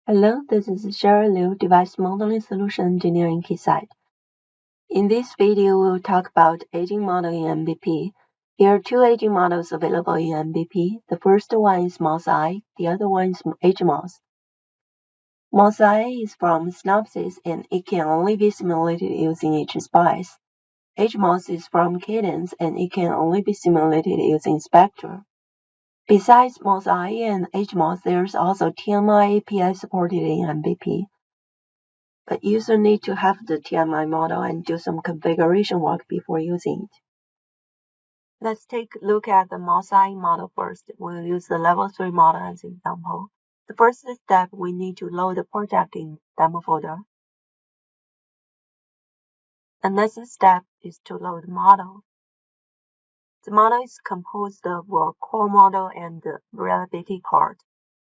Hello, this is Cheryl Liu, Device Modeling Solution Engineer in Keysight. In this video, we'll talk about aging model in MBP. Here are two aging models available in MBP. The first one is MOSRA, the other one is AgeMOS. MOSRA is from Synopsys and it can only be simulated using EEsof. AgeMOS is from Cadence and it can only be simulated using Spectre. Besides MOSRA and AgeMOS, there's also TMI API supported in MBP. But users need to have the TMI model and do some configuration work before using it. Let's take a look at the MOSRA model first. We'll use the level 3 model as an example. The first step, we need to load the project in demo folder. The next step is to load the model. The model is composed of a core model and the reliability part,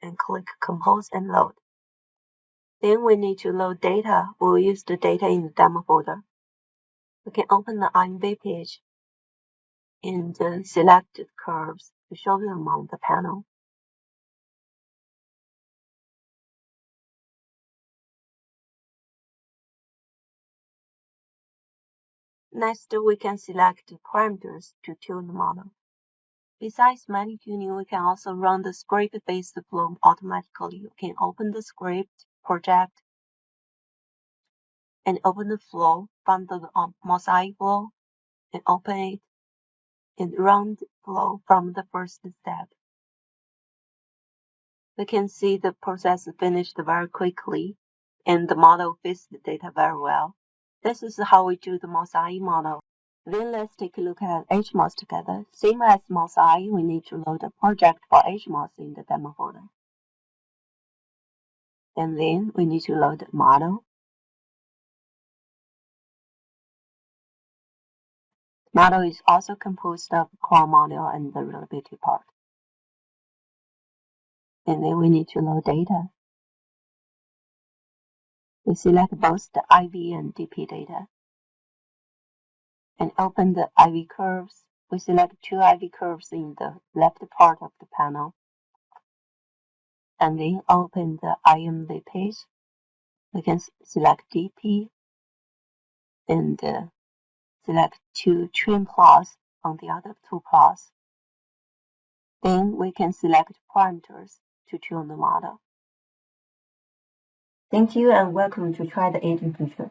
and click Compose and Load. Then we need to load data. We'll use the data in the demo folder. We can open the MB page and select the curves to show them on the panel. Next, we can select the parameters to tune the model. Besides manual tuning, we can also run the script-based flow automatically. You can open the script project and open the flow, find the MOSRA flow, and open it, and run the flow from the first step. We can see the process finished very quickly, and the model fits the data very well. This is how we do the MOSRA model. Then let's take a look at AgeMOS together. Same as MOSRA, we need to load a project for AgeMOS in the demo folder. And then we need to load the model. The model is also composed of core model and the reliability part. And then we need to load data. We select both the IV and DP data. And open the IV curves. We select two IV curves in the left part of the panel. And then open the IMV page. We can select DP and select two trim plots on the other two plots. Then we can select parameters to tune the model. Thank you and welcome to Try the Aging feature.